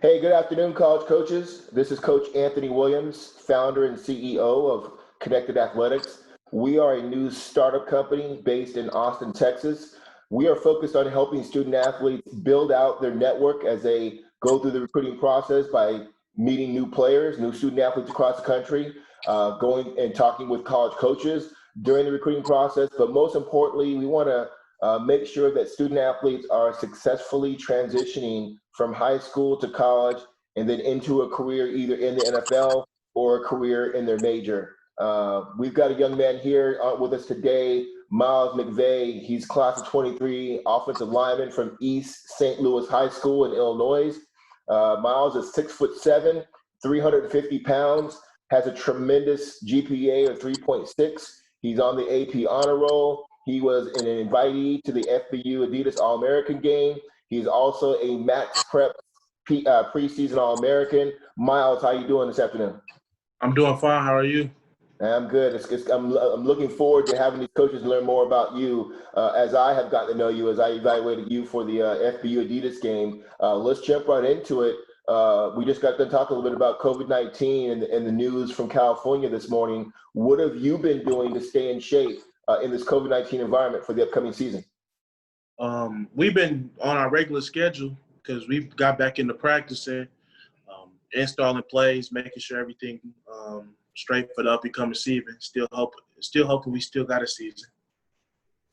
Hey, good afternoon, college coaches. This is Coach Anthony Williams, founder and CEO of Connected Athletics. We are a new startup company based in Austin, Texas. We are focused on helping student athletes build out their network as they go through the recruiting process by meeting new players, new student athletes across the country, going and talking with college coaches during the recruiting process. But most importantly, we want to make sure that student athletes are successfully transitioning from high school to college and then into a career either in the NFL or a career in their major. We've got a young man here with us today, Miles McVay. He's class of 23, offensive lineman from East St. Louis High School in Illinois. Miles is 6'7", 350 pounds, has a tremendous GPA of 3.6. He's on the AP honor roll. He was an invitee to the FBU Adidas All-American game. He's also a Max Prep preseason All-American. Miles, how you doing this afternoon? I'm doing fine. How are you? I'm good. I'm looking forward to having these coaches learn more about you as I have gotten to know you, as I evaluated you for the FBU Adidas game. Let's jump right into it. We just got to talk a little bit about COVID-19 and the news from California this morning. What have you been doing to stay in shape in this COVID-19 environment for the upcoming season? We've been on our regular schedule because we got back into practicing, installing plays, making sure everything straight for the upcoming season. Still hoping we still got a season.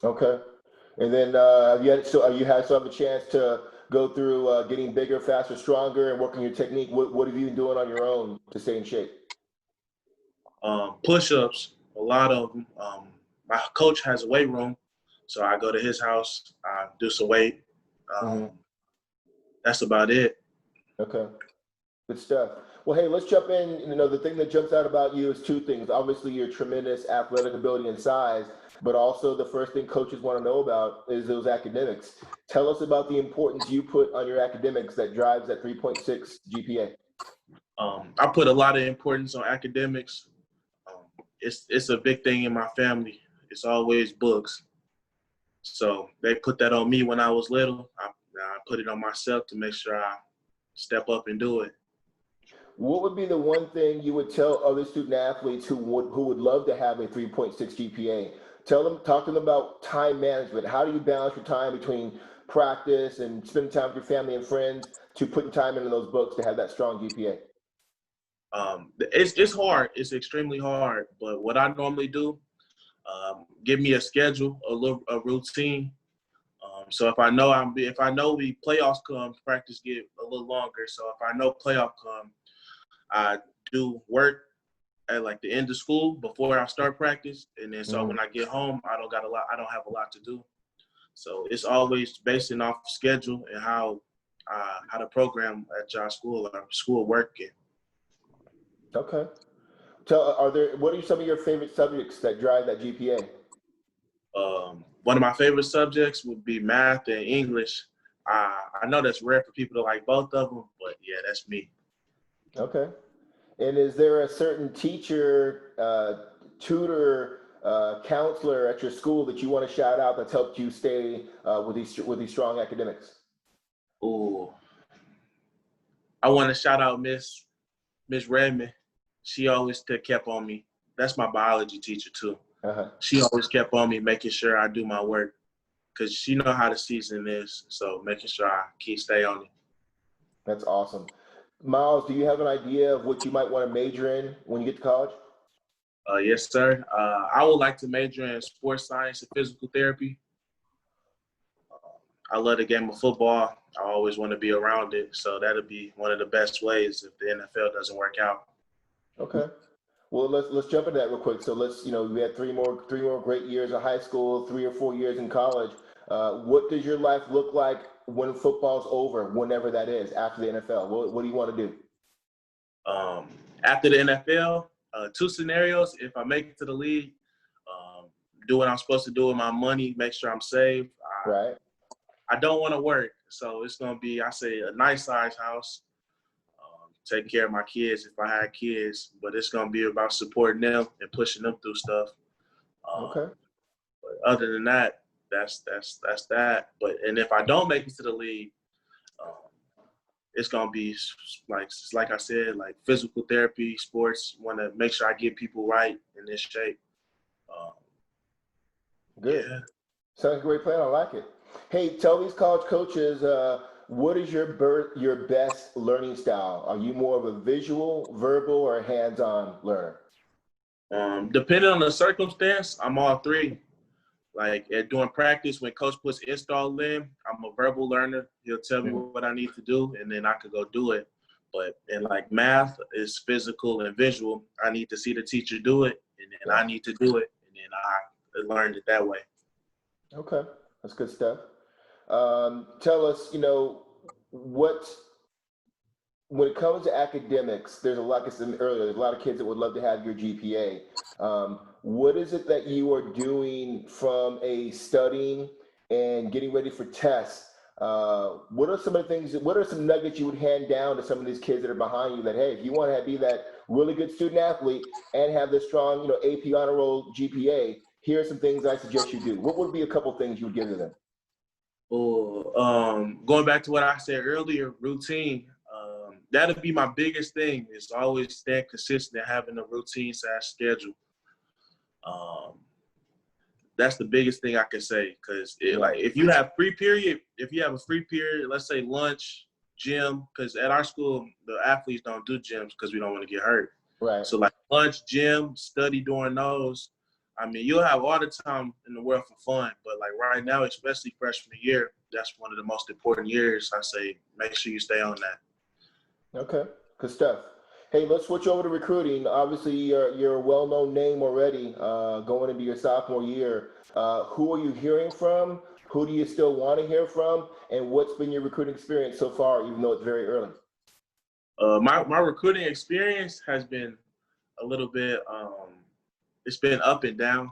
Okay. And then you have a chance to go through getting bigger, faster, stronger, and working your technique. What have you been doing on your own to stay in shape? Push-ups, a lot of them. My coach has a weight room, so I go to his house, I do some weight. That's about it. Okay, good stuff. Well, hey, let's jump in. You know, the thing that jumps out about you is two things. Obviously, your tremendous athletic ability and size, but also the first thing coaches want to know about is those academics. Tell us about the importance you put on your academics that drives that 3.6 GPA. I put a lot of importance on academics. It's a big thing in my family. It's always books. So they put that on me when I was little. I put it on myself to make sure I step up and do it. What would be the one thing you would tell other student athletes who would love to have a 3.6 GPA? Talk to them about time management. How do you balance your time between practice and spending time with your family and friends to putting time into those books to have that strong GPA? It's hard. It's extremely hard. But what I normally do, give me a schedule, a routine. So if I know we playoffs come, practice get a little longer. So if I know playoff come, I do work at like the end of school before I start practice, and then so when I get home, I don't have a lot to do. So it's always basing off schedule and how the program at your school or school working. Okay. What are some of your favorite subjects that drive that GPA? One of my favorite subjects would be math and English. I know that's rare for people to like both of them, but yeah, that's me. Okay. And is there a certain teacher, tutor, counselor at your school that you want to shout out that's helped you stay with these strong academics? Ooh, I want to shout out Miss Redmond. She always kept on me. That's my biology teacher too. She always kept on me, making sure I do my work, because she know how the season is. So making sure I stay on it. That's awesome. Miles, do you have an idea of what you might want to major in when you get to college? Yes, sir. I would like to major in sports science and physical therapy. I love the game of football. I always want to be around it. So that'll be one of the best ways if the NFL doesn't work out. Okay. Well, let's jump into that real quick. So we had three more great years of high school, 3 or 4 years in college. What does your life look like when football's over, whenever that is, after the NFL? What do you want to do? After the NFL, two scenarios. If I make it to the league, do what I'm supposed to do with my money, make sure I'm saved. Right. I don't want to work. So it's going to be, I say, a nice size house. Taking care of my kids if I had kids, but it's gonna be about supporting them and pushing them through stuff. Okay. But other than that, that's that. And if I don't make it to the league, it's gonna be like I said, like physical therapy, sports. Want to make sure I get people right in this shape. Good. Yeah. Sounds like a great plan. I like it. Hey, tell these college coaches, what is your best learning style? Are you more of a visual, verbal, or hands-on learner? Depending on the circumstance, I'm all three. Like during practice, when coach puts install in, I'm a verbal learner. He'll tell me what I need to do, and then I could go do it. But in like math is physical and visual. I need to see the teacher do it, and then I need to do it, and then I learned it that way. Okay, that's good stuff. Tell us, when it comes to academics, there's a lot, like I said earlier, there's a lot of kids that would love to have your GPA. What is it that you are doing from a studying and getting ready for tests? What are some of the things, what are some nuggets you would hand down to some of these kids that are behind you that, hey, if you want to be that really good student athlete and have this strong, AP honor roll GPA, here are some things I suggest you do. What would be a couple things you would give to them? Or going back to what I said earlier, routine. That'll be my biggest thing is always staying consistent, having a routine / schedule. That's the biggest thing I can say because like if you have a free period, let's say lunch, gym, because at our school the athletes don't do gyms because we don't want to get hurt. Right. So like lunch, gym, study during those. I mean, you'll have all the time in the world for fun, but like right now, especially freshman year, that's one of the most important years. I say make sure you stay on that. Okay, good stuff. Hey, let's switch over to recruiting. Obviously, you're a well-known name already going into your sophomore year. Who are you hearing from? Who do you still want to hear from? And what's been your recruiting experience so far, even though it's very early? My recruiting experience has been a little bit, it's been up and down.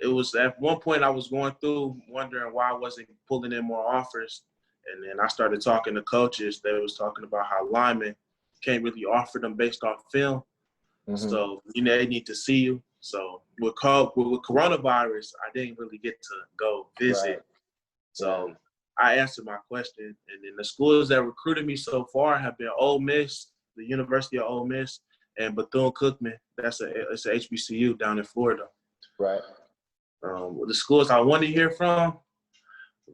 It was at one point I was going through wondering why I wasn't pulling in more offers. And then I started talking to coaches. They was talking about how linemen can't really offer them based off film. Mm-hmm. So, they need to see you. So with coronavirus, I didn't really get to go visit. Right. So I answered my question. And then the schools that recruited me so far have been Ole Miss, the University of Ole Miss, and Bethune-Cookman. It's a HBCU down in Florida. Right. The schools I want to hear from,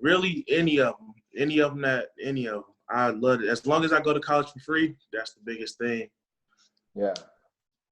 really any of them. I love it. As long as I go to college for free, that's the biggest thing. Yeah.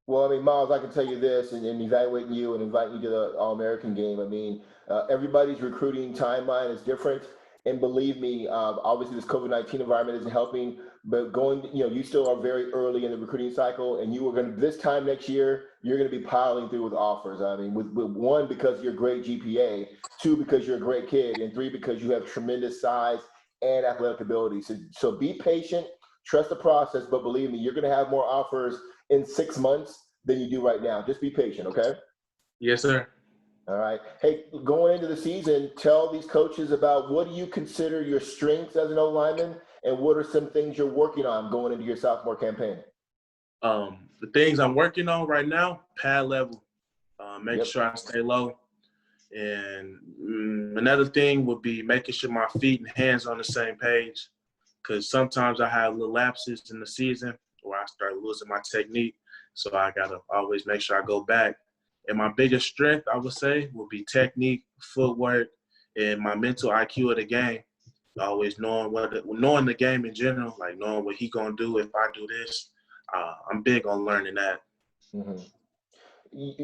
Well, I mean, Miles, I can tell you this, and evaluating you and inviting you to the All-American game. I mean, everybody's recruiting timeline is different. And believe me, obviously this COVID-19 environment isn't helping, but you still are very early in the recruiting cycle, and you are going to, this time next year, you're going to be piling through with offers. I mean, with one, because you're a great GPA, two, because you're a great kid, and three, because you have tremendous size and athletic ability. So be patient, trust the process, but believe me, you're going to have more offers in 6 months than you do right now. Just be patient, okay? Yes, sir. All right. Hey, going into the season, tell these coaches about what do you consider your strengths as an O-lineman, and what are some things you're working on going into your sophomore campaign? The things I'm working on right now, pad level, making sure I stay low. And another thing would be making sure my feet and hands are on the same page, because sometimes I have little lapses in the season where I start losing my technique. So I got to always make sure I go back. And my biggest strength, I would say, would be technique, footwork, and my mental IQ of the game. Always knowing the game in general, like knowing what he gonna do if I do this. I'm big on learning that. Mm-hmm.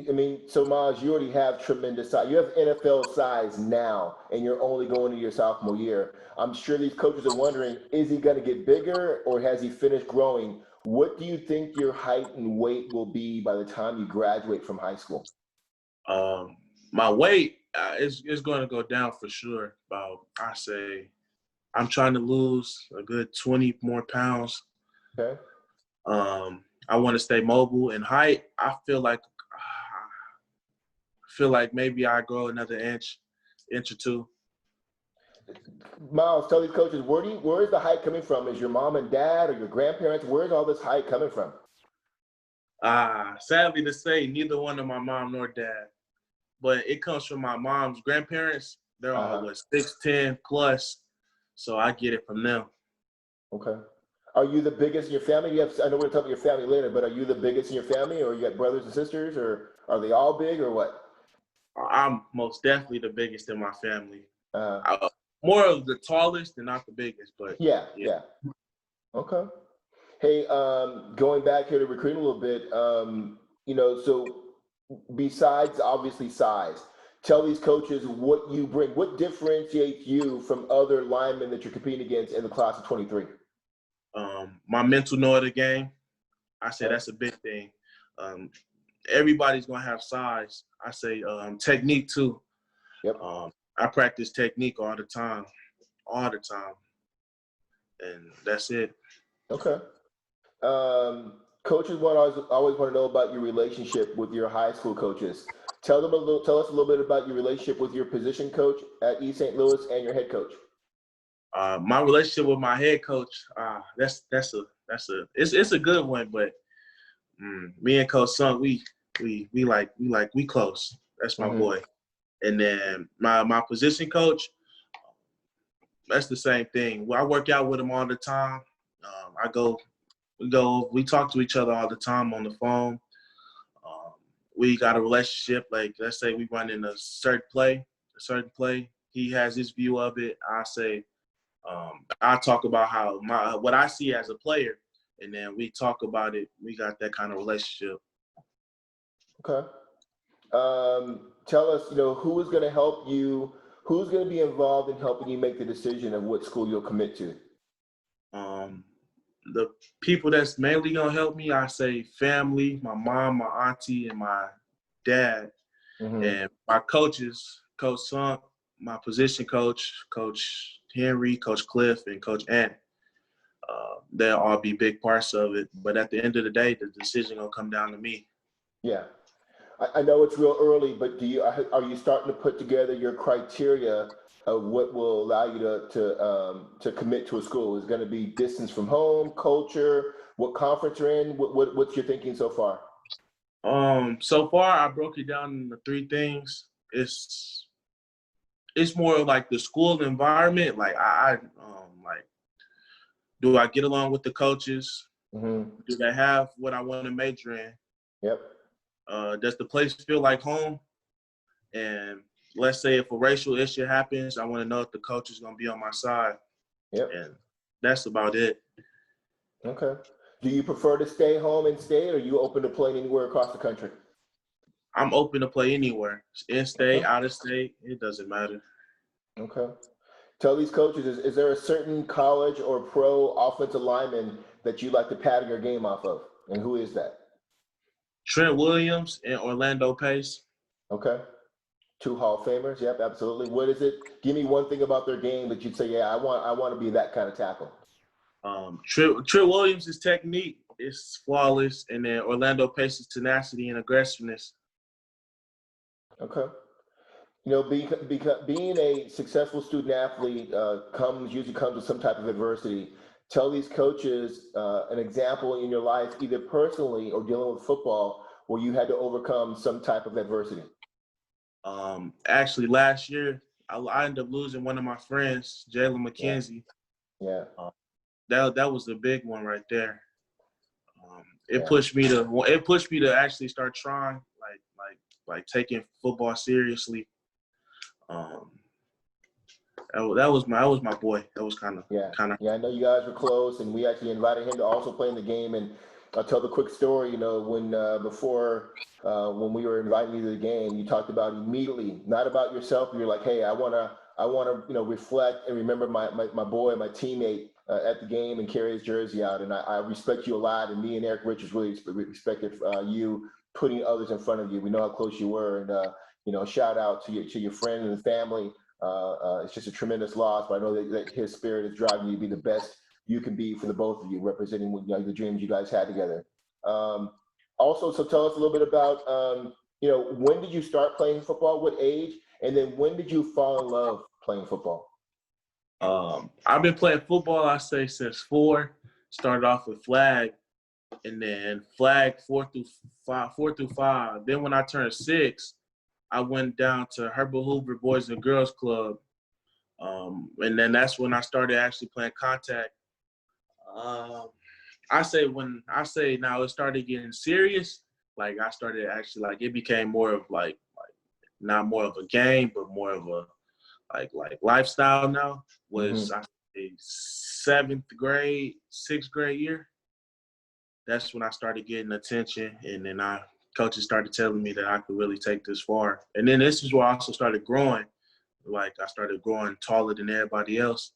I mean, so Miles, you already have tremendous size. You have NFL size now, and you're only going to your sophomore year. I'm sure these coaches are wondering, is he going to get bigger, or has he finished growing? What do you think your height and weight will be by the time you graduate from high school? My weight is going to go down for sure. I say I'm trying to lose a good 20 more pounds. Okay. I want to stay mobile. And height, I feel like maybe I grow another inch or two. Miles, tell these coaches, where is the height coming from? Is your mom and dad or your grandparents? Where's all this height coming from? Sadly to say, neither one of my mom nor dad. But it comes from my mom's grandparents. They're all 6'10" plus. So I get it from them. Okay. Are you the biggest in your family? I know we're going to talk about your family later, but are you the biggest in your family, or you got brothers and sisters, or are they all big, or what? I'm most definitely the biggest in my family. Uh, More of the tallest and not the biggest, but yeah. Okay. Hey, going back here to recruiting a little bit, so besides obviously size, tell these coaches what you bring, what differentiates you from other linemen that you're competing against in the class of 23. My mental know of the game. I say Okay. that's a big thing. Everybody's gonna have size. I say technique too. Yep. I practice technique all the time, and that's it. Okay. Coaches always want to know about your relationship with your high school coaches. Tell us a little bit about your relationship with your position coach at East St. Louis and your head coach. My relationship with my head coach, it's a good one, but me and Coach Sunk, we close. That's my boy. And then my position coach, that's the same thing. I work out with him all the time. We talk to each other all the time on the phone. We got a relationship. Like, let's say we run in a certain play. He has his view of it. I talk about what I see as a player, and then we talk about it. We got that kind of relationship. Okay. Tell us, who is going to help you, who's going to be involved in helping you make the decision of what school you'll commit to? The people that's mainly going to help me, I say family, my mom, my auntie, and my dad. And my coaches, Coach Sunk, my position coach, Coach Henry, Coach Cliff, and Coach Ant. They'll all be big parts of it. But at the end of the day, the decision will come down to me. Yeah. I know it's real early, but are you starting to put together your criteria of what will allow you to commit to a school? Is it going to be distance from home, culture, what conference you're in? What's your thinking so far? So far I broke it down into 3 things. It's more like the school environment. Like do I get along with the coaches? Do they have what I want to major in? Yep. Does the place feel like home? And let's say if a racial issue happens, I want to know if the coach is going to be on my side. Yep. And that's about it. Okay. Do you prefer to stay home and stay, or are you open to playing anywhere across the country? I'm open to play anywhere. In state, out of state, it doesn't matter. Okay. Tell these coaches, is there a certain college or pro offensive lineman that you like to pattern your game off of? And who is that? Trent Williams and Orlando Pace. Okay. 2 Hall of Famers. Yep, absolutely. What is it? Give me one thing about their game that you'd say, yeah, I want to be that kind of tackle. Trent Williams' technique is flawless, and then Orlando Pace's tenacity and aggressiveness. Okay. Being a successful student athlete usually comes with some type of adversity. Tell these coaches an example in your life, either personally or dealing with football, where you had to overcome some type of adversity. Actually, last year, I ended up losing one of my friends, Jalen McKenzie. Yeah. That was the big one right there. It pushed me to actually start trying, like taking football seriously. That was my boy. That was kind of. Yeah, I know you guys were close, and we actually invited him to also play in the game. And I'll tell the quick story. When when we were inviting you to the game, you talked about immediately, not about yourself. You were like, "Hey, I wanna reflect and remember my boy, my teammate at the game, and carry his jersey out." And I respect you a lot. And me and Eric Richards really respected you putting others in front of you. We know how close you were, and shout out to your friend and family. It's just a tremendous loss, but I know that his spirit is driving you to be the best you can be for the both of you, representing the dreams you guys had together. Also, so tell us a little bit about when did you start playing football? What age? And then when did you fall in love playing football? I've been playing football, I say, since 4. Started off with flag, and then flag 4 through 5. Then when I turned 6, I went down to Herbert Hoover Boys and Girls Club. And then that's when I started actually playing contact. I say now it started getting serious. Like I started actually like it became more of like not more of a game, but more of a like lifestyle now. Was I say 7th grade, 6th grade year. That's when I started getting attention, and then coaches started telling me that I could really take this far. And then this is where I also started growing. Like I started growing taller than everybody else,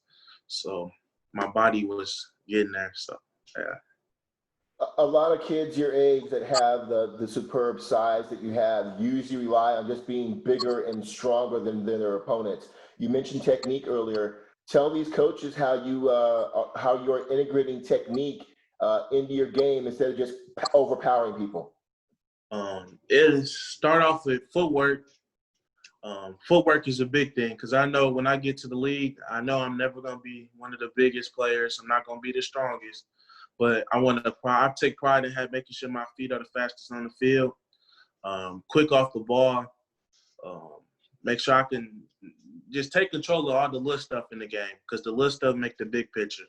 so my body was getting there. So yeah. A lot of kids your age that have the superb size that you have usually rely on just being bigger and stronger than their opponents. You mentioned technique earlier. Tell these coaches how you're integrating technique into your game instead of just overpowering people. It start off with footwork. Footwork is a big thing because I know when I get to the league, I know I'm never going to be one of the biggest players. I'm not going to be the strongest, but I take pride in making sure my feet are the fastest on the field, quick off the ball, make sure I can just take control of all the little stuff in the game because the little stuff make the big picture.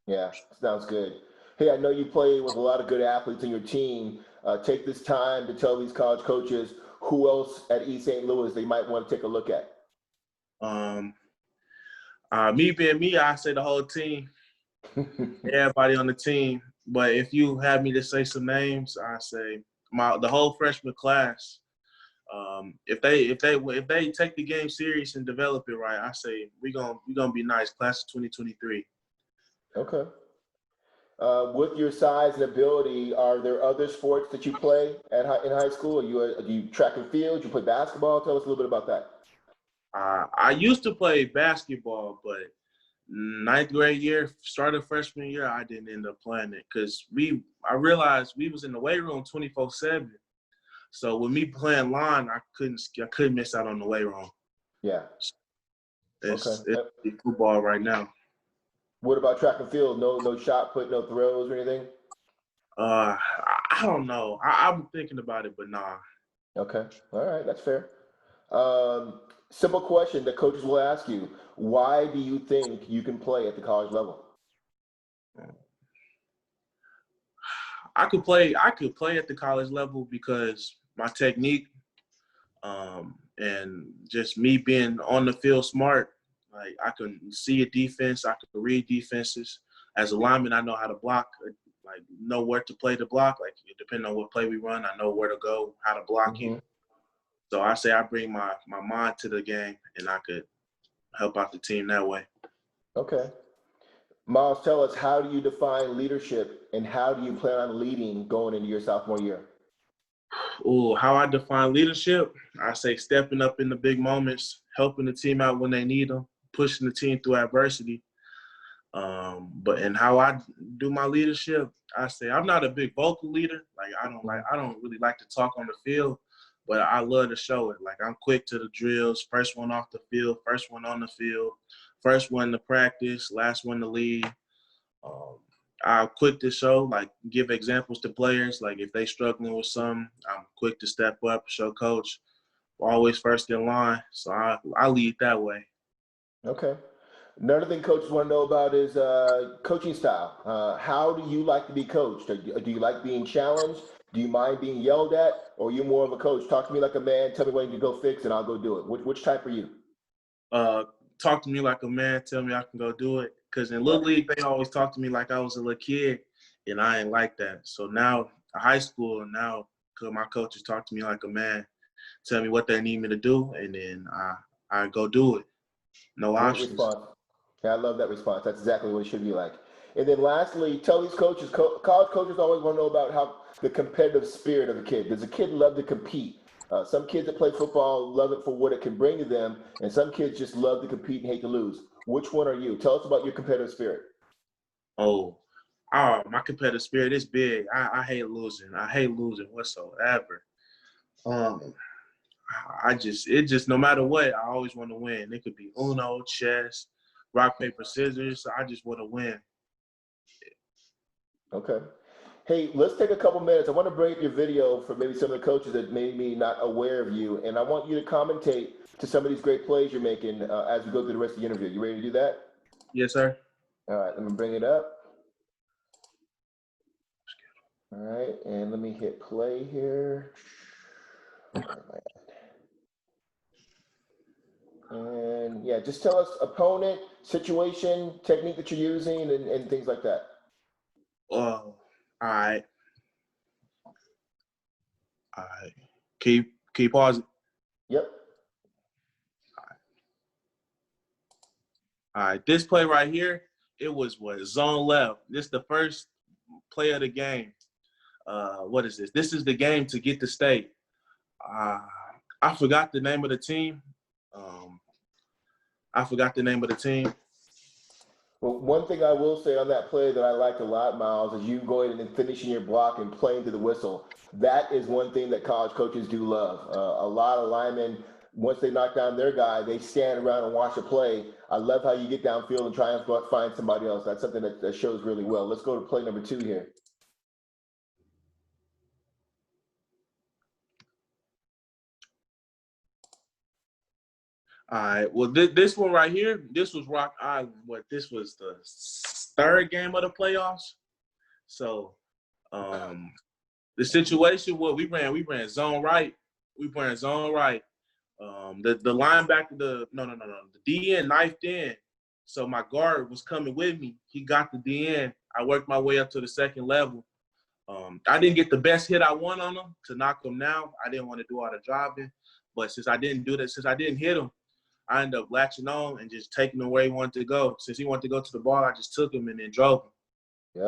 Yeah, sounds good. Hey, I know you play with a lot of good athletes in your team. Take this time to tell these college coaches who else at East St. Louis they might want to take a look at. Me being me, I say the whole team, everybody on the team. But if you have me to say some names, I say the whole freshman class. If they take the game serious and develop it right, I say we gonna be nice. Class of 2023. Okay. With your size and ability, are there other sports that you play in high school? Do you track and field? Do you play basketball? Tell us a little bit about that. I used to play basketball, but 9th grade year, started freshman year, I didn't end up playing it because I realized we was in the weight room 24/7. So with me playing line, I couldn't miss out on the weight room. Yeah. It's football right now. What about track and field? No shot put, no throws or anything? I don't know. I'm thinking about it, but nah. Okay. All right. That's fair. Simple question that coaches will ask you. Why do you think you can play at the college level? I could play at the college level because my technique and just me being on the field smart. Like I can see a defense, I can read defenses. As a lineman, I know how to block, like know where to play the block. Like depending on what play we run, I know where to go, how to block you. So I say I bring my mind to the game, and I could help out the team that way. Okay. Miles, tell us, how do you define leadership and how do you plan on leading going into your sophomore year? Oh, how I define leadership, I say stepping up in the big moments, helping the team out when they need them, pushing the team through adversity. And how I do my leadership, I say I'm not a big vocal leader. Like I don't really like to talk on the field, but I love to show it. Like I'm quick to the drills, first one off the field, first one on the field, first one to practice, last one to lead. I'm quick to show, like give examples to players. Like if they struggling with something, I'm quick to step up, show coach. Always first in line, so I lead that way. Okay. Another thing coaches want to know about is coaching style. How do you like to be coached? Do you like being challenged? Do you mind being yelled at? Or are you more of a coach? Talk to me like a man. Tell me what you can go fix, and I'll go do it. Which type are you? Talk to me like a man. Tell me I can go do it. Because in Little League, they always talk to me like I was a little kid, and I ain't like that. So now, high school, and now my coaches talk to me like a man, tell me what they need me to do, and then I go do it. No options. Great response. Yeah, I love that response. That's exactly what it should be like. And then lastly, tell these coaches, college coaches always want to know about how the competitive spirit of a kid. Does a kid love to compete? Some kids that play football love it for what it can bring to them, and some kids just love to compete and hate to lose. Which one are you? Tell us about your competitive spirit. Oh, my competitive spirit is big. I hate losing. I hate losing whatsoever. It just no matter what, I always want to win. It could be Uno, chess, rock, paper, scissors. I just want to win. Okay. Hey, let's take a couple minutes. I want to bring up your video for maybe some of the coaches that may be not aware of you, and I want you to commentate to some of these great plays you're making as we go through the rest of the interview. You ready to do that? Yes, sir. All right, let me bring it up. All right, and let me hit play here. And yeah, just tell us opponent, situation, technique that you're using, and things like that. All right. All right. Keep pausing. Yep. All right. This play right here, it was zone left. This is the first play of the game. What is this? This is the game to get the state. I forgot the name of the team. Well, one thing I will say on that play that I liked a lot, Miles, is you going and finishing your block and playing to the whistle. That is one thing that college coaches do love. A lot of linemen, once they knock down their guy, they stand around and watch the play. I love how you get downfield and try and find somebody else. That's something that shows really well. Let's go to play number 2 here. All right. Well, this one right here, this was Rock Island. This was the third game of the playoffs. So, the situation, we ran zone right. We ran zone right. The linebacker, the DN knifed in. So my guard was coming with me. He got the DN. I worked my way up to the second level. I didn't get the best hit I want on him to knock him down. I didn't want to do all the driving. But since I didn't hit him, I ended up latching on and just taking him where he wanted to go. Since he wanted to go to the ball, I just took him and then drove him.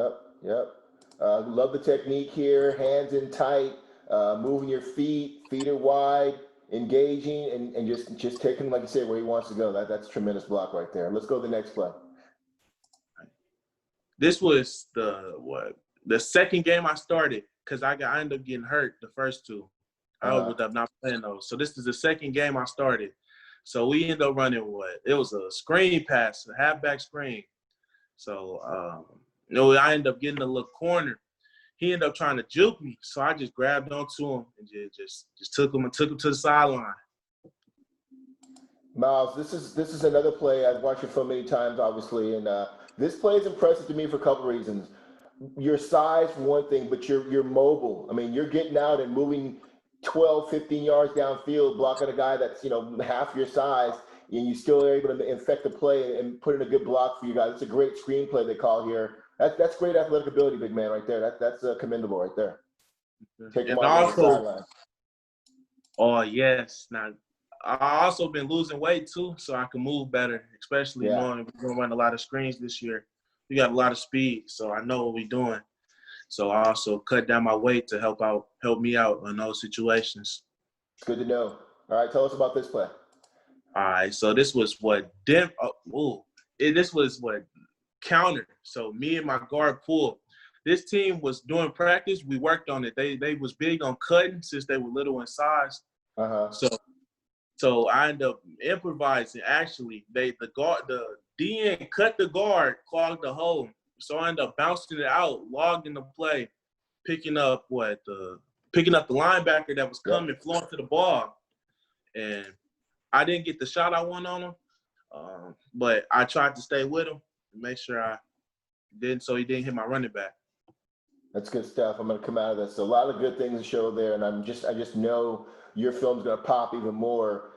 Yep. Love the technique here. Hands in tight, moving your feet are wide, engaging, and just taking him, like you said, where he wants to go. That's a tremendous block right there. Let's go to the next play. This was the second game I started because I ended up getting hurt the first two. I ended up not playing those. So this is the second game I started. So we ended up running it was a screen pass, a halfback screen. So I ended up getting a little corner. He ended up trying to juke me, so I just grabbed onto him and just took him to the sideline. Miles, this is another play. I've watched your film many times, obviously, and this play is impressive to me for a couple reasons. Your size, one thing, but you're mobile. I mean, you're getting out and moving 12, 15 yards downfield, blocking a guy that's half your size, and you still are able to infect the play and put in a good block for you guys. It's a great screenplay they call here. That's great athletic ability, big man, right there. That's commendable right there. Take him on the sideline. Oh yes. Now I also been losing weight too, so I can move better, especially knowing we're gonna run a lot of screens this year. We got a lot of speed, so I know what we're doing. So I also cut down my weight to help me out in those situations. Good to know. All right, tell us about this play. All right, so this was counter. So me and my guard pulled. This team was doing practice. We worked on it. They was big on cutting since they were little in size. So I ended up improvising. Actually, the DN cut the guard, clogged the hole. So I ended up bouncing it out, logged in the play, picking up the linebacker that was coming, flowing to the ball. And I didn't get the shot I want on him, but I tried to stay with him and make sure I didn't, so he didn't hit my running back. That's good stuff. I'm going to come out of this. A lot of good things to show there, and I just know your film's going to pop even more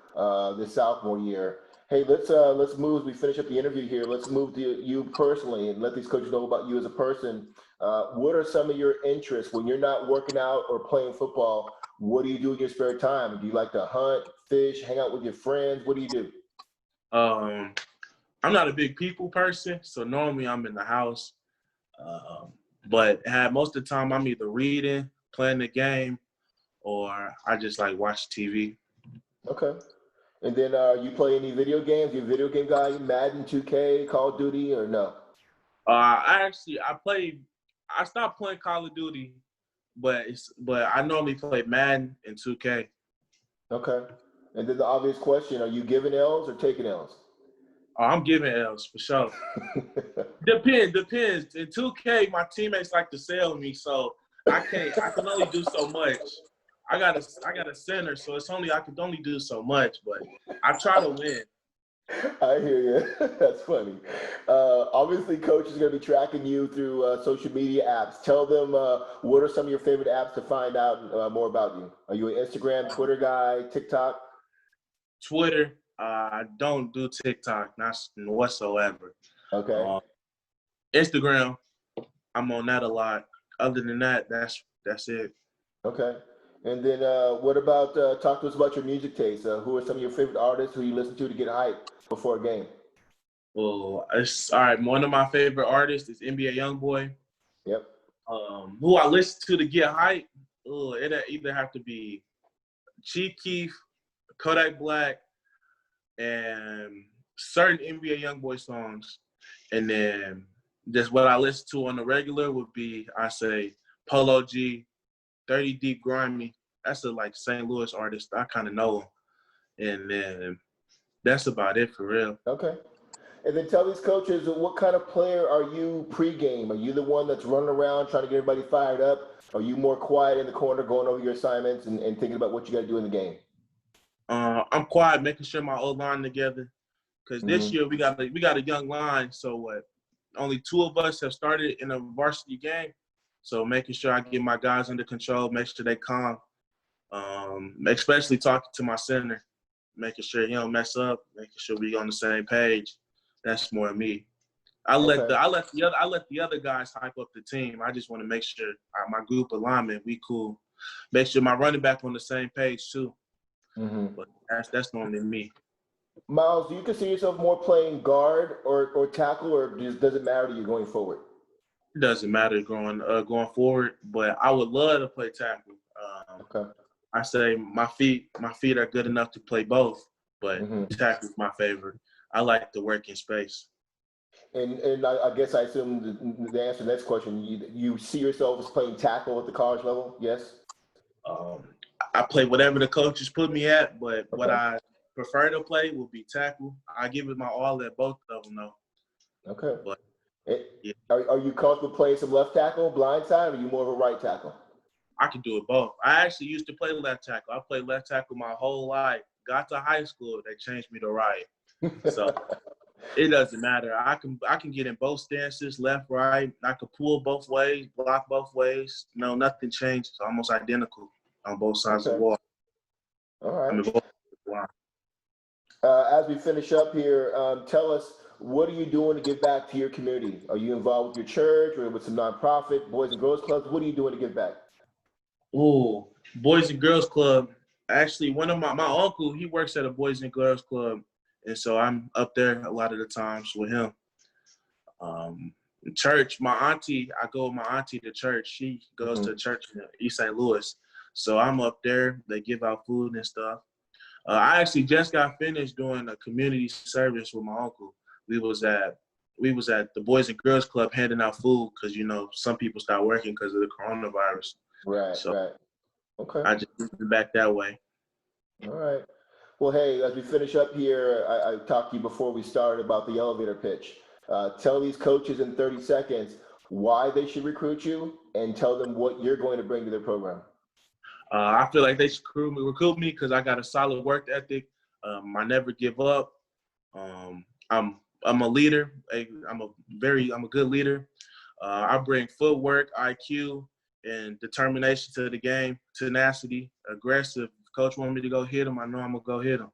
this sophomore year. Hey, let's move as we finish up the interview here. Let's move to you personally and let these coaches know about you as a person. What are some of your interests when you're not working out or playing football? What do you do in your spare time? Do you like to hunt, fish, hang out with your friends? What do you do? I'm not a big people person, so normally I'm in the house. But most of the time I'm either reading, playing the game, or I just like watch TV. Okay. And then you play any video games? You a video game guy? Madden, 2K, Call of Duty, or no? I stopped playing Call of Duty, but I normally play Madden and 2K. Okay. And then the obvious question, are you giving L's or taking L's? I'm giving L's for sure. Depends. In 2K, my teammates like to sell me, so I can only do so much. I got a center, so I could only do so much, but I try to win. I hear you. That's funny. Obviously, coach is going to be tracking you through social media apps. Tell them what are some of your favorite apps to find out more about you. Are you an Instagram, Twitter guy, TikTok? Twitter, I don't do TikTok, not whatsoever. Okay. Instagram, I'm on that a lot. Other than that, that's it. Okay. And then what about, talk to us about your music taste. Who are some of your favorite artists who you listen to get hyped before a game? Well, it's all right. One of my favorite artists is NBA YoungBoy. Yep. Who I listen to get hyped, it either have to be Chief Keef, Kodak Black, and certain NBA YoungBoy songs. And then just what I listen to on the regular would be, I say, Polo G, 30 Deep Grimy. That's a like St. Louis artist. I kind of know him. And then that's about it for real. Okay. And then tell these coaches, what kind of player are you pregame? Are you the one that's running around trying to get everybody fired up? Are you more quiet in the corner going over your assignments and thinking about what you got to do in the game? I'm quiet, making sure my O-line together. Because this year we got a young line, so what? Only 2 of us have started in a varsity game. So making sure I get my guys under control, make sure they calm, especially talking to my center, making sure he don't mess up, making sure we on the same page. That's more me. I let the other guys hype up the team. I just want to make sure my group alignment, we cool. Make sure my running back on the same page too. But that's normally me. Miles, do you consider yourself more playing guard or tackle, or does it matter to you going forward? It doesn't matter going forward, but I would love to play tackle. Okay. I say my feet are good enough to play both, but tackle is my favorite. I like to work in space. And I guess I assume the answer to the next question, you see yourself as playing tackle at the college level, yes? I play whatever the coaches put me at, but what I prefer to play will be tackle. I give it my all at both of them, though. Okay. But, yeah. Are you comfortable playing some left tackle, blind side, or are you more of a right tackle? I can do it both. I actually used to play left tackle. I played left tackle my whole life. Got to high school, they changed me to right. So it doesn't matter. I can get in both stances, left, right. I can pull both ways, block both ways. No, nothing changed. It's almost identical on both sides of the wall. All right. I mean, wow. As we finish up here, tell us, what are you doing to give back to your community? Are you involved with your church or with some nonprofit, Boys and Girls Clubs? What are you doing to give back? Oh, Boys and Girls Club. Actually, one of my uncle, he works at a Boys and Girls Club, and so I'm up there a lot of the times with him. Church, my auntie, I go with my auntie to church. She goes to church in East St. Louis, so I'm up there. They give out food and stuff. I actually just got finished doing a community service with my uncle. We was at the Boys and Girls Club handing out food because some people start working because of the coronavirus. Right. So right. Okay. I just moved back that way. All right. Well, hey, as we finish up here, I talked to you before we started about the elevator pitch. Tell these coaches in 30 seconds why they should recruit you, and tell them what you're going to bring to their program. I feel like they should recruit me because I got a solid work ethic. I never give up. I'm a leader. I'm a good leader. I bring footwork, IQ, and determination to the game. Tenacity, aggressive. If coach want me to go hit him, I know I'm gonna go hit him.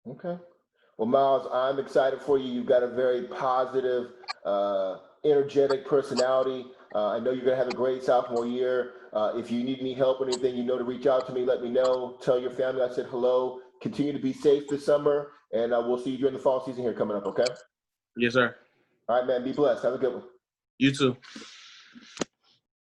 Okay. Well, Miles, I'm excited for you. You've got a very positive, energetic personality. I know you're going to have a great sophomore year. If you need any help or anything, to reach out to me, let me know. Tell your family I said hello. Continue to be safe this summer, and we'll see you during the fall season here coming up, okay? Yes, sir. All right, man. Be blessed. Have a good one. You too.